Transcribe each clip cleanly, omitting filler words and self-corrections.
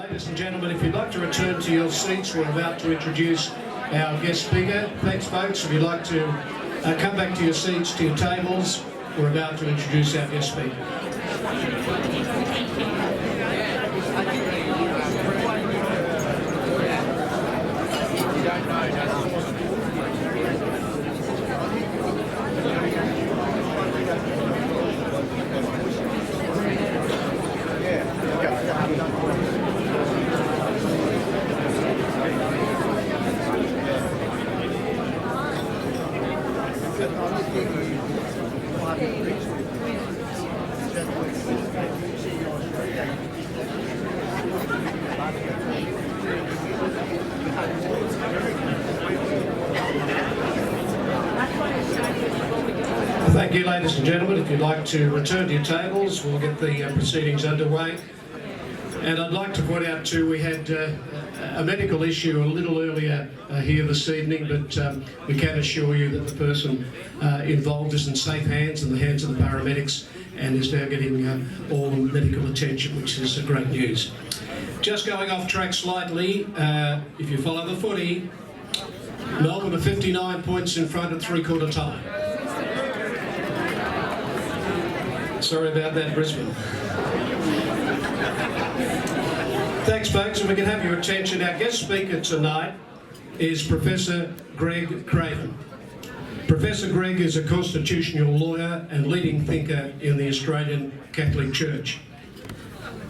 Ladies and gentlemen, if you'd like to return to your seats, we're about to introduce our guest speaker. Thanks, folks. If you'd like to come back to your seats, to your tables, we're about to introduce our guest speaker. Thank you, ladies and gentlemen. If you'd like to return to your tables, we'll get the proceedings underway. And I'd like to point out too, we had a medical issue a little earlier here this evening, but we can assure you that the person involved is in safe hands, in the hands of the paramedics, and is now getting all medical attention, which is great news. Just going off track slightly, if you follow the footy, Melbourne are 59 points in front at three-quarter time. Sorry about that, Brisbane. Thanks, folks, and we can have your attention. Our guest speaker tonight is Professor Greg Craven. Professor Greg is a constitutional lawyer and leading thinker in the Australian Catholic Church.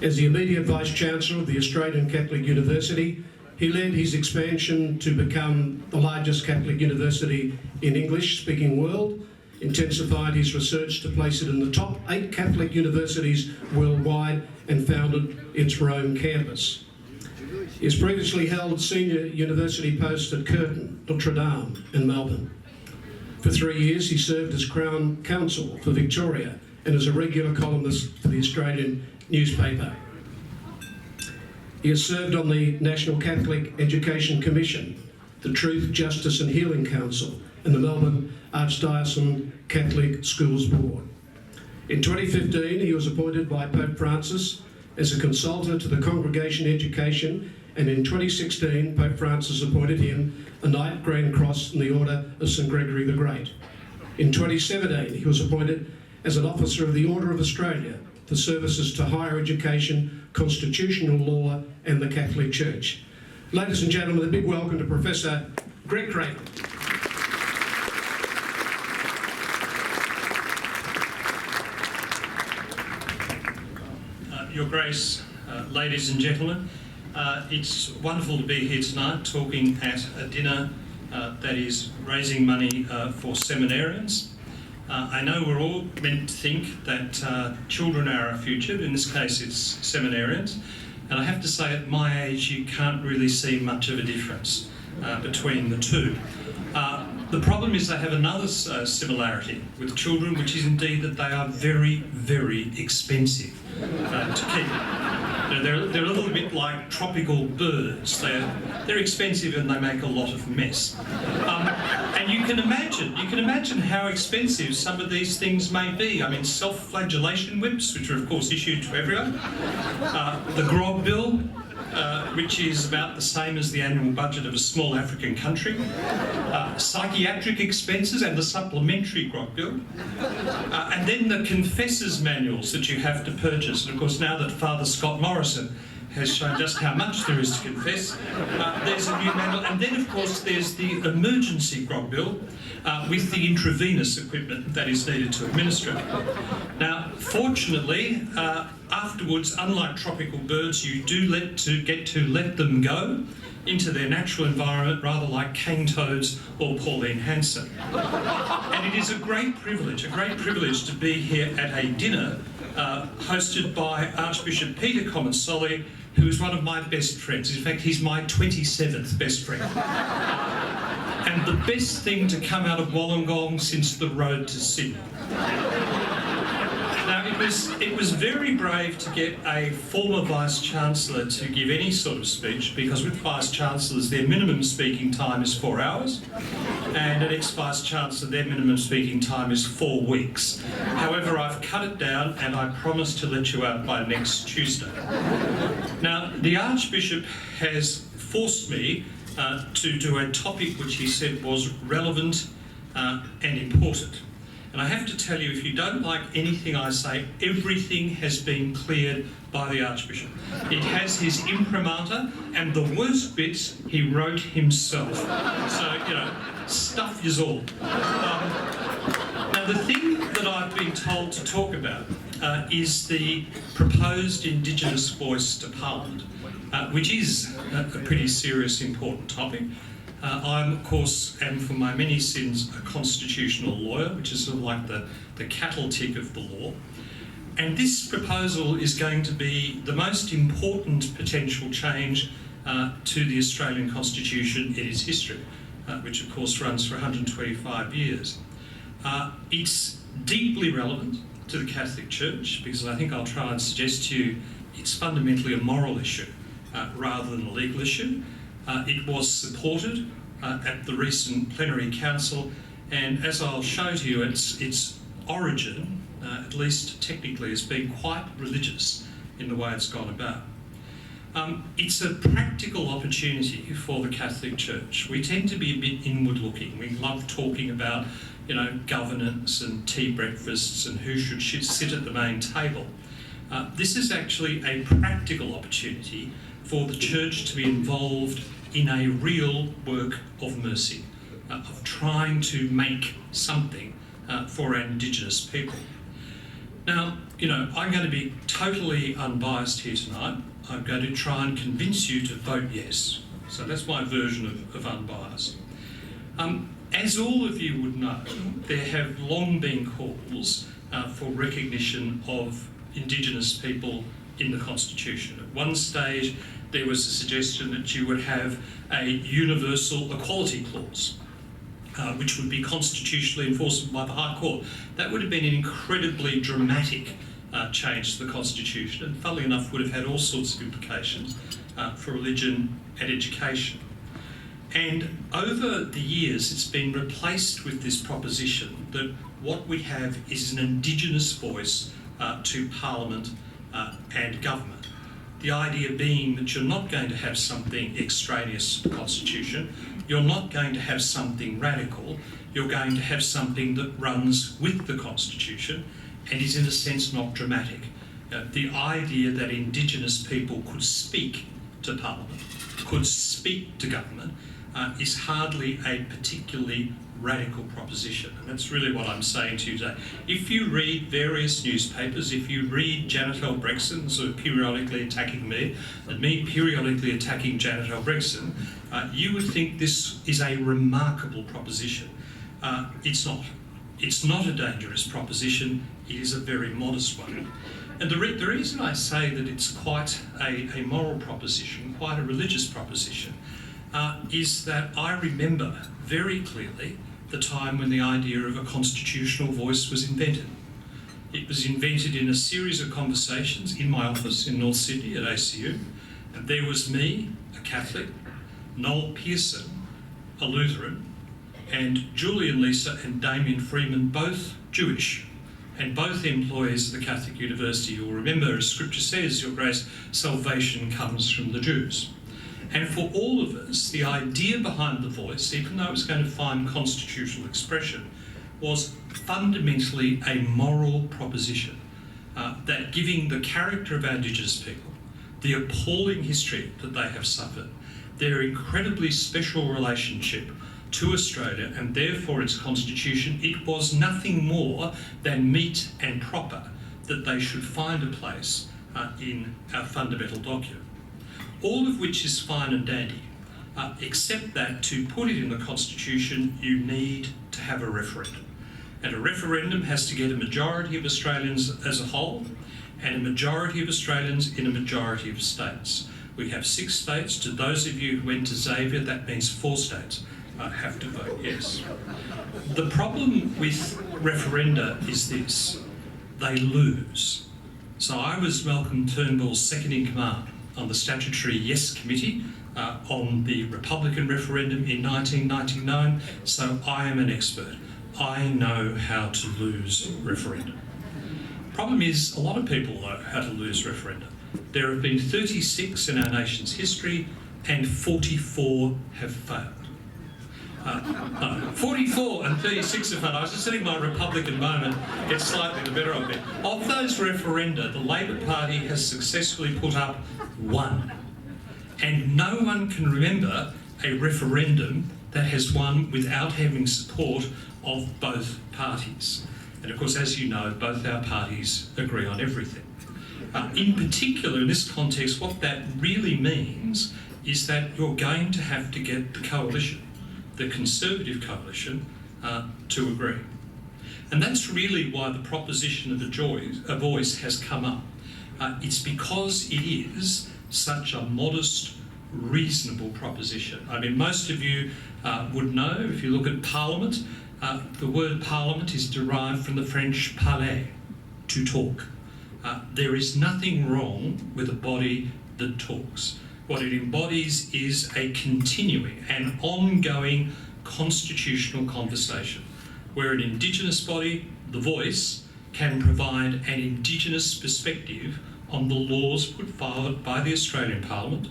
As the immediate Vice-Chancellor of the Australian Catholic University, he led his expansion to become the largest Catholic university in English-speaking world, intensified his research to place it in the top 8 Catholic universities worldwide, and founded its Rome campus. He has previously held senior university posts at Curtin, Notre Dame and Melbourne. For 3 years he served as Crown Counsel for Victoria and as a regular columnist for the Australian newspaper. He has served on the National Catholic Education Commission, the Truth, Justice and Healing Council, and the Melbourne Archdiocesan Catholic Schools Board. In 2015, he was appointed by Pope Francis as a consultant to the Congregation Education, and in 2016, Pope Francis appointed him a Knight Grand Cross in the Order of St Gregory the Great. In 2017, he was appointed as an Officer of the Order of Australia for services to higher education, constitutional law and the Catholic Church. Ladies and gentlemen, a big welcome to Professor Greg Craven. Your Grace, ladies and gentlemen, it's wonderful to be here tonight talking at a dinner that is raising money for seminarians. I know we're all meant to think that children are our future, but in this case it's seminarians. And I have to say, at my age, you can't really see much of a difference between the two. The problem is they have another similarity with children, which is indeed that they are very, very expensive to keep. You know, they're a little bit like tropical birds. They're expensive and they make a lot of mess. And you can imagine how expensive some of these things may be. I mean, self-flagellation whips, which are of course issued to everyone. The grog bill, which is about the same as the annual budget of a small African country. Psychiatric expenses and the supplementary grog bill. And then the confessors' manuals that you have to purchase. And of course, now that Father Scott Morrison has shown just how much there is to confess, there's a new manual. And then, of course, there's the emergency grog bill with the intravenous equipment that is needed to administer it. Now, fortunately, afterwards, unlike tropical birds, you do get to let them go into their natural environment, rather like cane toads or Pauline Hanson. And it is a great privilege to be here at a dinner hosted by Archbishop Peter Comensoli, who is one of my best friends. In fact, he's my 27th best friend. And the best thing to come out of Wollongong since the road to Sydney. Now, Now, it was very brave to get a former Vice-Chancellor to give any sort of speech, because with Vice-Chancellors, their minimum speaking time is 4 hours, and an ex-Vice-Chancellor, their minimum speaking time is 4 weeks. However, I've cut it down, and I promise to let you out by next Tuesday. Now, the Archbishop has forced me to do a topic which he said was relevant and important. And I have to tell you, if you don't like anything I say, everything has been cleared by the Archbishop. It has his imprimatur, and the worst bits he wrote himself. So, you know, stuff is all. Now, the thing that I've been told to talk about is the proposed Indigenous Voice to Parliament, which is a pretty serious, important topic. I'm, of course, and for my many sins, a constitutional lawyer, which is sort of like the cattle tick of the law. And this proposal is going to be the most important potential change to the Australian Constitution in its history, which, of course, runs for 125 years. It's deeply relevant to the Catholic Church, because I think I'll try and suggest to you it's fundamentally a moral issue rather than a legal issue. It was supported at the recent plenary council, and as I'll show to you, its origin, at least technically, has been quite religious in the way it's gone about. It's a practical opportunity for the Catholic Church. We tend to be a bit inward-looking. We love talking about, you know, governance and tea breakfasts and who should sit at the main table. This is actually a practical opportunity for the Church to be involved in a real work of mercy, of trying to make something for our Indigenous people. Now, you know, I'm going to be totally unbiased here tonight. I'm going to try and convince you to vote yes. So that's my version of unbiased. As all of you would know, there have long been calls for recognition of Indigenous people in the Constitution. At one stage, there was a suggestion that you would have a universal equality clause, which would be constitutionally enforceable by the High Court. That would have been an incredibly dramatic change to the Constitution, and funnily enough would have had all sorts of implications for religion and education. And over the years, it's been replaced with this proposition that what we have is an Indigenous voice to Parliament and government. The idea being that you're not going to have something extraneous to the Constitution, you're not going to have something radical, you're going to have something that runs with the Constitution and is in a sense not dramatic. The idea that Indigenous people could speak to Parliament, could speak to government, is hardly a particularly radical proposition, and that's really what I'm saying to you today. If you read various newspapers, if you read Janet L. Brexton sort of periodically attacking me, and me periodically attacking Janet L. Brexton, you would think this is a remarkable proposition. It's not. It's not a dangerous proposition, it is a very modest one. And the reason I say that it's quite a moral proposition, quite a religious proposition, is that I remember very clearly the time when the idea of a constitutional voice was invented. It was invented in a series of conversations in my office in North Sydney at ACU, and there was me, a Catholic, Noel Pearson, a Lutheran, and Julian Lisa and Damien Freeman, both Jewish, and both employees of the Catholic University. You'll remember, as Scripture says, Your Grace, salvation comes from the Jews. And for all of us, the idea behind the voice, even though it was going to find constitutional expression, was fundamentally a moral proposition that giving the character of our Indigenous people, the appalling history that they have suffered, their incredibly special relationship to Australia and therefore its constitution, it was nothing more than meet and proper that they should find a place in our fundamental document. All of which is fine and dandy, except that to put it in the Constitution, you need to have a referendum. And a referendum has to get a majority of Australians as a whole, and a majority of Australians in a majority of states. We have 6 states. To those of you who went to Xavier, that means 4 states have to vote yes. The problem with referenda is this. they lose. So I was Malcolm Turnbull's second in command on the statutory Yes Committee on the Republican referendum in 1999, so I am an expert. I know how to lose referendum. Problem is, a lot of people know how to lose referendum. There have been 36 in our nation's history and 44 have failed. 44 and 36 have failed. I was just letting my Republican moment get slightly the better of me. Of those referenda, the Labor Party has successfully put up one. And no one can remember a referendum that has won without having support of both parties. And of course, as you know, both our parties agree on everything. In particular, in this context, what that really means is that you're going to have to get the coalition, the Conservative coalition, to agree. And that's really why the proposition of a voice has come up. It's because it is such a modest, reasonable proposition. I mean, most of you would know, if you look at Parliament, the word Parliament is derived from the French parler, to talk. There is nothing wrong with a body that talks. What it embodies is a continuing and ongoing constitutional conversation where an Indigenous body, the voice, can provide an Indigenous perspective on the laws put forward by the Australian Parliament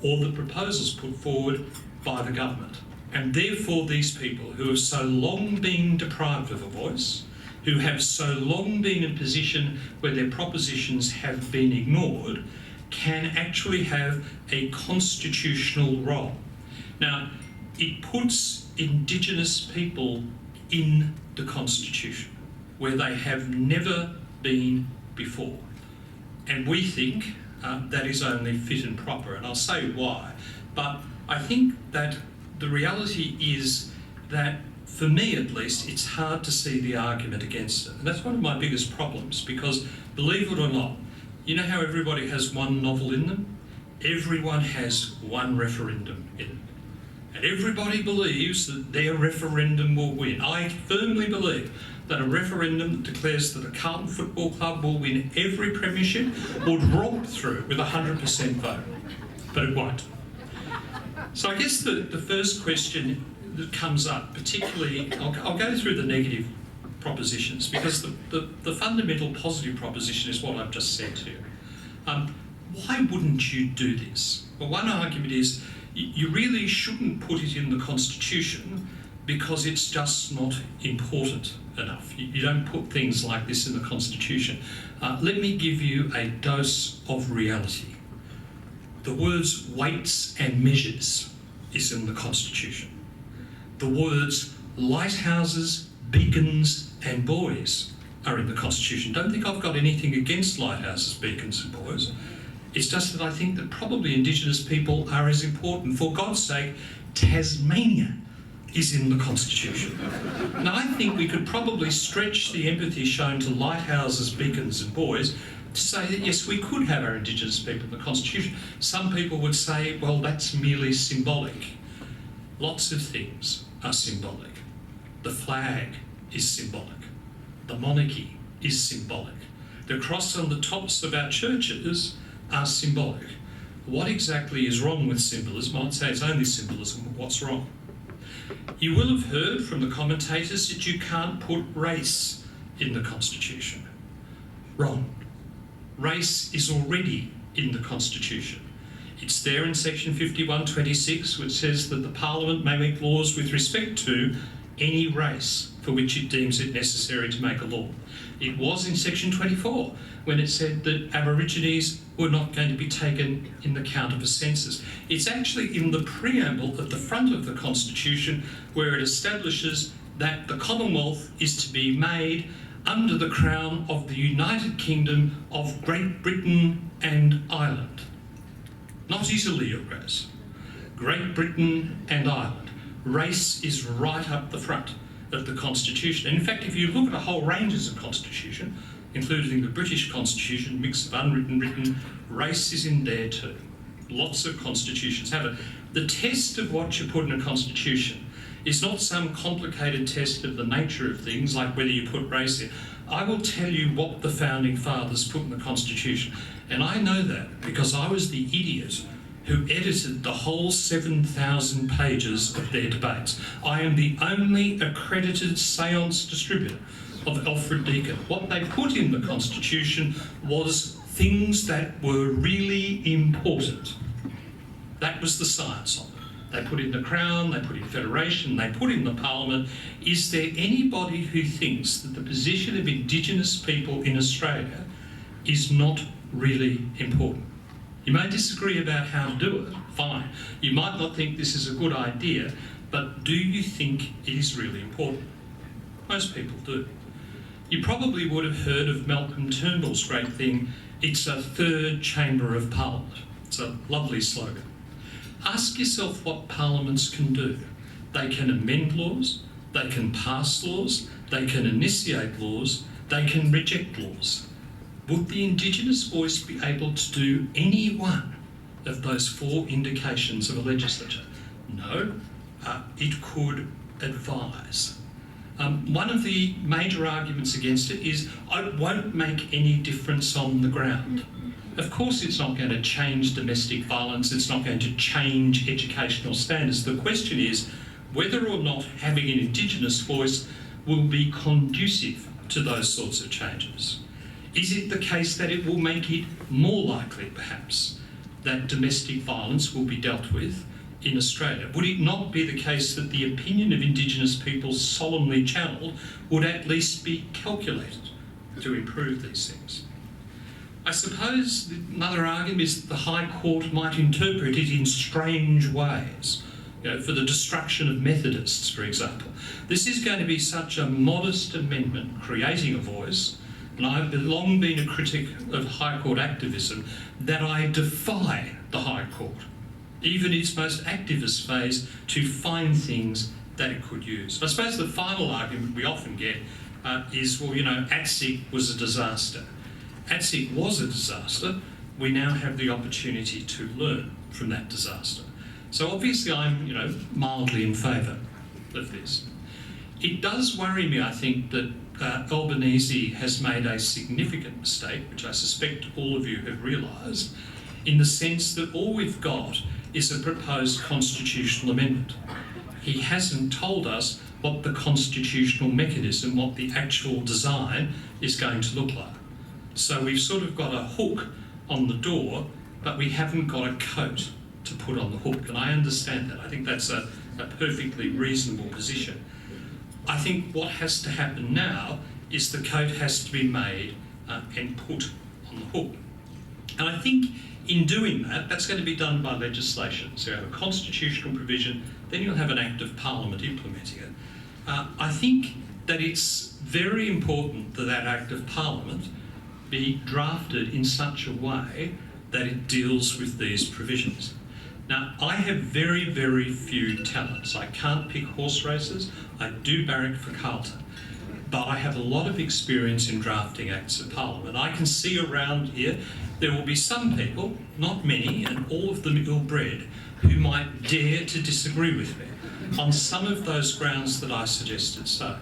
or the proposals put forward by the government. And therefore these people who have so long been deprived of a voice, who have so long been in a position where their propositions have been ignored, can actually have a constitutional role. Now, it puts Indigenous people in the Constitution, where they have never been before. And we think that is only fit and proper, and I'll say why. But I think that the reality is that, for me at least, it's hard to see the argument against it. And that's one of my biggest problems, because, believe it or not, you know how everybody has one novel in them? Everyone has one referendum in them. And everybody believes that their referendum will win. I firmly believe that a referendum that declares that the Carlton Football Club will win every premiership would romp through with 100% vote. But it won't. So I guess the first question that comes up, particularly, I'll go through the negative propositions, because the fundamental positive proposition is what I've just said to you. Why wouldn't you do this? Well, one argument is you really shouldn't put it in the Constitution because it's just not important enough. You don't put things like this in the Constitution. Let me give you a dose of reality. The words weights and measures is in the Constitution. The words lighthouses, beacons and buoys are in the Constitution. Don't think I've got anything against lighthouses, beacons and buoys. It's just that I think that probably Indigenous people are as important. For God's sake, Tasmania is in the Constitution. Now, I think we could probably stretch the empathy shown to lighthouses, beacons and buoys to say that, yes, we could have our Indigenous people in the Constitution. Some people would say, well, that's merely symbolic. Lots of things are symbolic. The flag is symbolic. The monarchy is symbolic. The cross on the tops of our churches are symbolic. What exactly is wrong with symbolism? I'd say it's only symbolism. What's wrong? You will have heard from the commentators that you can't put race in the Constitution. Wrong. Race is already in the Constitution. It's there in section 51(26), which says that the Parliament may make laws with respect to any race for which it deems it necessary to make a law. It was in section 24 when it said that Aborigines were not going to be taken in the count of a census. It's actually in the preamble at the front of the Constitution where it establishes that the Commonwealth is to be made under the crown of the United Kingdom of Great Britain and Ireland. Not Italy or Greece. Great Britain and Ireland. Race is right up the front of the Constitution. And in fact, if you look at a whole ranges of Constitution, including the British Constitution, mix of unwritten, written, race is in there too. Lots of constitutions have it. The test of what you put in a constitution is not some complicated test of the nature of things, like whether you put race in. I will tell you what the Founding Fathers put in the Constitution. And I know that because I was the idiot who edited the whole 7,000 pages of their debates. I am the only accredited seance distributor of Alfred Deakin. What they put in the Constitution was things that were really important. That was the science of it. They put in the Crown, they put in Federation, they put in the Parliament. Is there anybody who thinks that the position of Indigenous people in Australia is not really important? You may disagree about how to do it, fine. You might not think this is a good idea, but do you think it is really important? Most people do. You probably would have heard of Malcolm Turnbull's great thing, it's a third chamber of Parliament. It's a lovely slogan. Ask yourself what parliaments can do. They can amend laws, they can pass laws, they can initiate laws, they can reject laws. Would the Indigenous voice be able to do any one of those four indications of a legislature? No, it could advise. One of the major arguments against it is it won't make any difference on the ground. Of course it's not going to change domestic violence, it's not going to change educational standards. The question is whether or not having an Indigenous voice will be conducive to those sorts of changes. Is it the case that it will make it more likely, perhaps, that domestic violence will be dealt with in Australia? Would it not be the case that the opinion of Indigenous people solemnly channelled would at least be calculated to improve these things? I suppose another argument is that the High Court might interpret it in strange ways. For the destruction of Methodists, for example. This is going to be such a modest amendment creating a voice, and I've long been a critic of High Court activism, that I defy the High Court, even its most activist phase, to find things that it could use. I suppose the final argument we often get is, well, ATSIC was a disaster. ATSIC was a disaster. We now have the opportunity to learn from that disaster. So obviously I'm, mildly in favour of this. It does worry me, I think, that Albanese has made a significant mistake, which I suspect all of you have realised, in the sense that all we've got is a proposed constitutional amendment. He hasn't told us what the constitutional mechanism, what the actual design is going to look like. So we've sort of got a hook on the door, but we haven't got a coat to put on the hook, and I understand that. I think that's a perfectly reasonable position. I think what has to happen now is the coat has to be made and put on the hook. And I think in doing that, that's going to be done by legislation. So you have a constitutional provision, then you'll have an Act of Parliament implementing it. I think that it's very important that that Act of Parliament be drafted in such a way that it deals with these provisions. Now, I have very, very few talents. I can't pick horse races. I do barrack for Carlton. But I have a lot of experience in drafting Acts of Parliament. I can see around here there will be some people, not many, and all of them ill-bred, who might dare to disagree with me on some of those grounds that I suggested. So,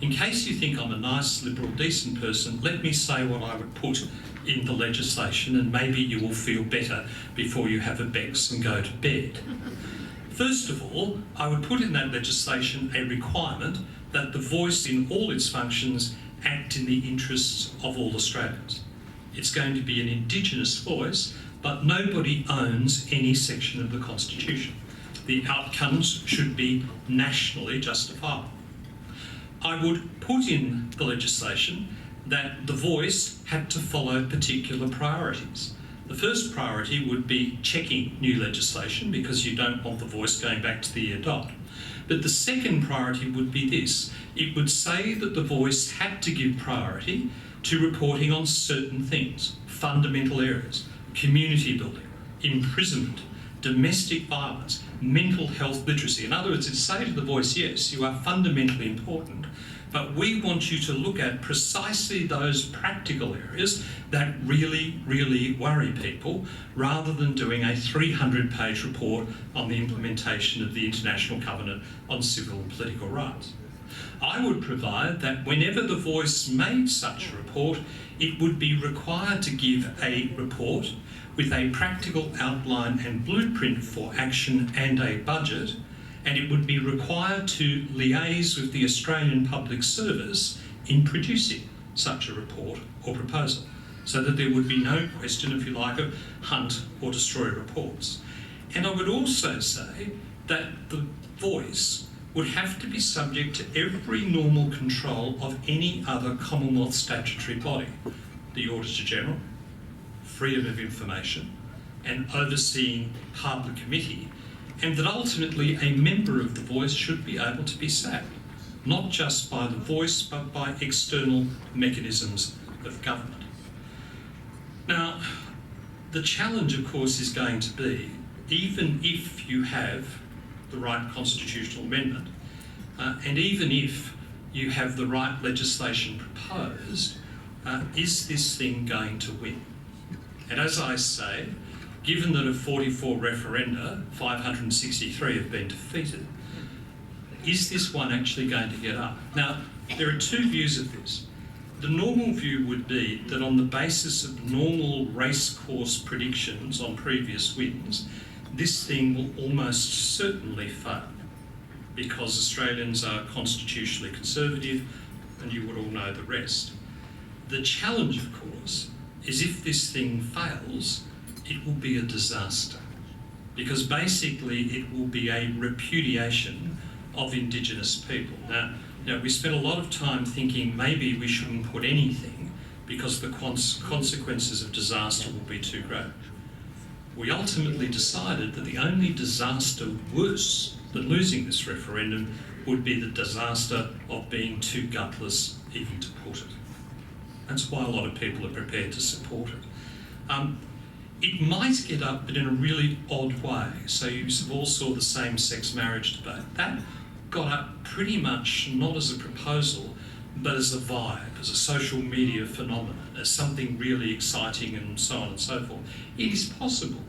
in case you think I'm a nice, liberal, decent person, let me say what I would put in the legislation, and maybe you will feel better before you have a Bex and go to bed. First of all, I would put in that legislation a requirement that the voice in all its functions act in the interests of all Australians. It's going to be an Indigenous voice, but nobody owns any section of the Constitution. The outcomes should be nationally justifiable. I would put in the legislation that the voice had to follow particular priorities. The first priority would be checking new legislation, because you don't want the voice going back to the year dot. But the second priority would be this. It would say that the voice had to give priority to reporting on certain things, fundamental areas, community building, imprisonment, domestic violence, mental health literacy. In other words, it's say to the voice, yes, you are fundamentally important, but we want you to look at precisely those practical areas that really, really worry people, rather than doing a 300-page report on the implementation of the International Covenant on Civil and Political Rights. I would provide that whenever the Voice made such a report, it would be required to give a report with a practical outline and blueprint for action and a budget, and it would be required to liaise with the Australian Public Service in producing such a report or proposal, so that there would be no question, if you like, of hunt or destroy reports. And I would also say that the Voice would have to be subject to every normal control of any other Commonwealth statutory body, the Auditor General, freedom of information, and overseeing Parliament Committee, and that ultimately a member of the Voice should be able to be sacked, not just by the Voice, but by external mechanisms of government. Now, the challenge, of course, is going to be, even if you have the right constitutional amendment, and even if you have the right legislation proposed, is this thing going to win? And as I say, given that of 44 referenda, 563 have been defeated, is this one actually going to get up? Now, there are two views of this. The normal view would be that on the basis of normal racecourse predictions on previous wins, this thing will almost certainly fail, because Australians are constitutionally conservative, and you would all know the rest. The challenge, of course, is if this thing fails, it will be a disaster, because basically it will be a repudiation of Indigenous people. Now, we spent a lot of time thinking maybe we shouldn't put anything because the consequences of disaster will be too great. We ultimately decided that the only disaster worse than losing this referendum would be the disaster of being too gutless even to put it. That's why a lot of people are prepared to support it. It might get up, but in a really odd way. So you all saw the same-sex marriage debate. That got up pretty much not as a proposal, but as a vibe, as a social media phenomenon, as something really exciting and so on and so forth. It is possible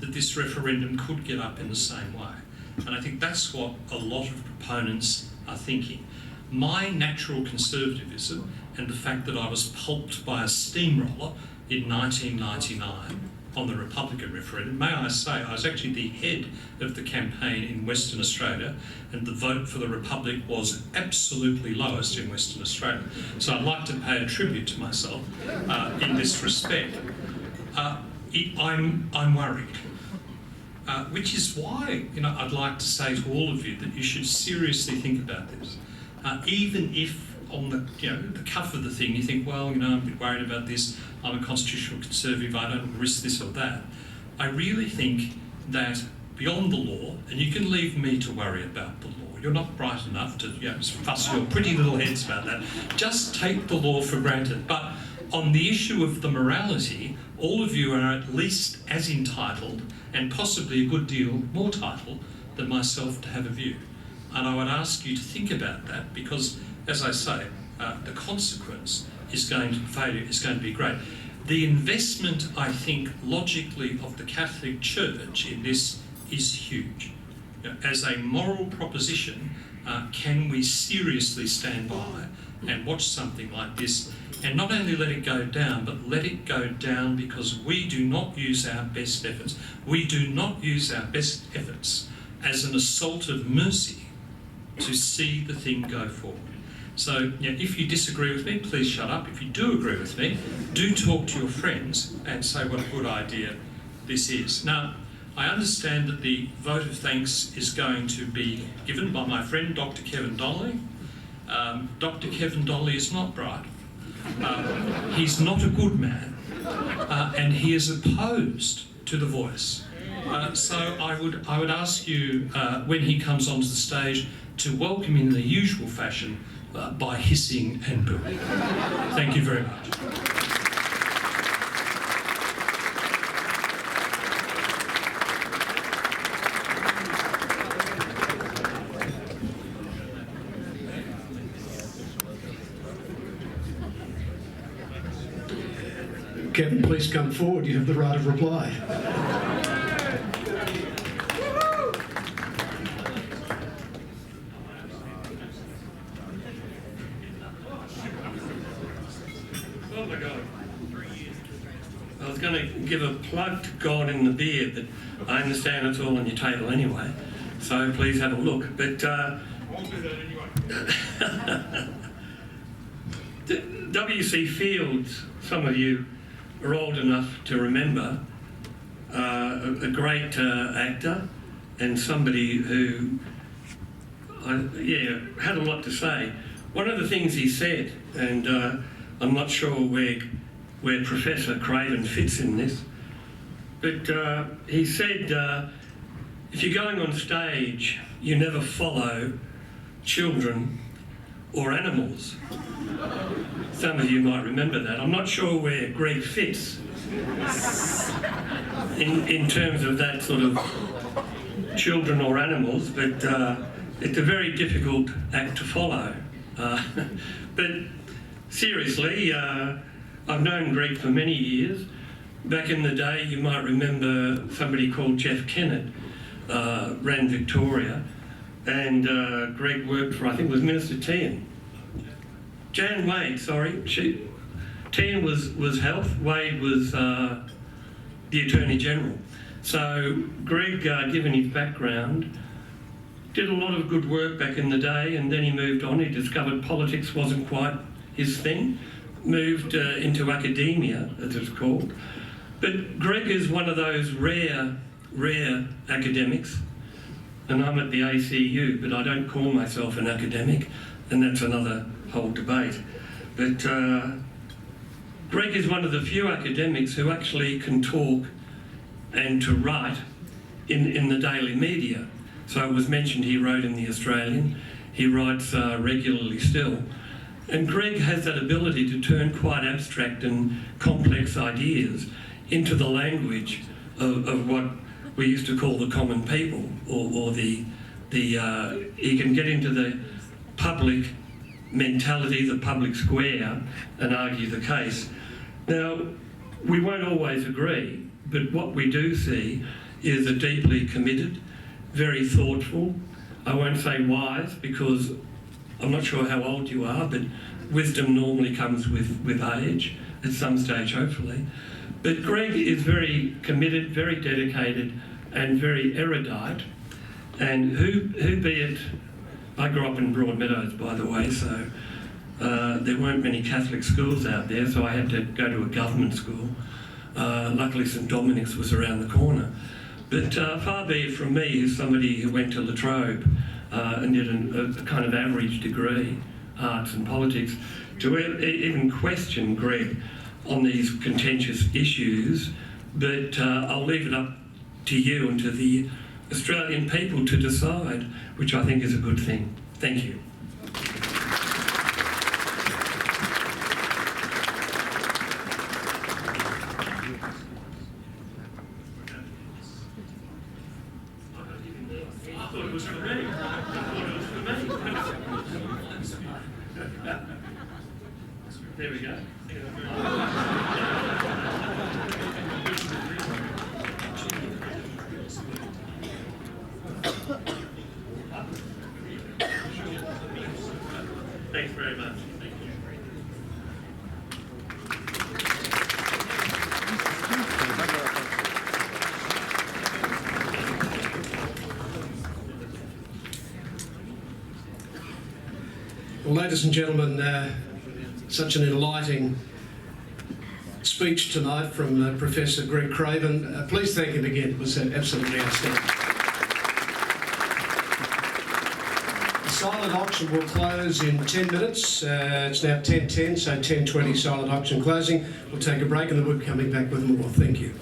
that this referendum could get up in the same way. And I think that's what a lot of proponents are thinking. My natural conservatism and the fact that I was pulped by a steamroller in 1999 on the Republican referendum, may I say, I was actually the head of the campaign in Western Australia, and the vote for the Republic was absolutely lowest in Western Australia. So I'd like to pay a tribute to myself in this respect. I'm worried, which is why I'd like to say to all of you that you should seriously think about this. Even if on the cuff of the thing you think, well, I'm a bit worried about this, I'm a constitutional conservative, I don't risk this or that. I really think that beyond the law, and you can leave me to worry about the law, you're not bright enough to fuss your pretty little heads about that, just take the law for granted. But on the issue of the morality, all of you are at least as entitled, and possibly a good deal more entitled, than myself to have a view. And I would ask you to think about that, because, as I say, the consequence is going to be great. The investment, I think, logically, of the Catholic Church in this is huge. As a moral proposition, can we seriously stand by and watch something like this, and not only let it go down, but let it go down because we do not use our best efforts. We do not use our best efforts as an assault of mercy to see the thing go forward. So if you disagree with me, please shut up. If you do agree with me, do talk to your friends and say what a good idea this is. Now, I understand that the vote of thanks is going to be given by my friend, Dr. Kevin Donnelly. Dr. Kevin Donnelly is not bright. He's not a good man, and he is opposed to the Voice. So I would ask you, when he comes onto the stage, to welcome in the usual fashion by hissing and booing. Thank you very much. Kevin, please come forward. You have the right of reply. to give a plug to God in the Beard, but I understand it's all on your table anyway, so please have a look. But I'll do that anyway. W.C. Fields, some of you are old enough to remember, a great actor and somebody who had a lot to say. One of the things he said, and I'm not sure where Professor Craven fits in this, but he said, if you're going on stage, you never follow children or animals. Some of you might remember that. I'm not sure where Greg fits in terms of that sort of children or animals, but it's a very difficult act to follow. But seriously, I've known Greg for many years. Back in the day, you might remember somebody called Jeff Kennett ran Victoria, and Greg worked for, I think it was Minister Tehan. Jan Wade, sorry. Tehan was Health, Wade was the Attorney General. So Greg, given his background, did a lot of good work back in the day, and then he moved on. He discovered politics wasn't quite his thing, moved into academia, as it's called. But Greg is one of those rare academics, and I'm at the ACU, but I don't call myself an academic, and that's another whole debate. But Greg is one of the few academics who actually can talk and to write in the daily media. So it was mentioned he wrote in the Australian, he writes regularly still. And Greg has that ability to turn quite abstract and complex ideas into the language of what we used to call the common people, or he can get into the public mentality, the public square, and argue the case. Now, we won't always agree, but what we do see is a deeply committed, very thoughtful, I won't say wise, because I'm not sure how old you are, but wisdom normally comes with age, at some stage hopefully. But Greg is very committed, very dedicated, and very erudite. And who be it, I grew up in Broadmeadows, by the way, so there weren't many Catholic schools out there, so I had to go to a government school. Luckily St Dominic's was around the corner. But far be it from me, as somebody who went to La Trobe and did a kind of average degree, arts and politics, to even question Greg on these contentious issues. But I'll leave it up to you and to the Australian people to decide, which I think is a good thing. Thank you. I thought it was for me. There we go. Thanks very much. Thank you. Well, ladies and gentlemen, such an enlightening speech tonight from Professor Greg Craven. Please thank him again. It was absolutely outstanding. The silent auction will close in 10 minutes. It's now 10:10, so 10:20 silent auction closing. We'll take a break and then we'll be coming back with more. Thank you.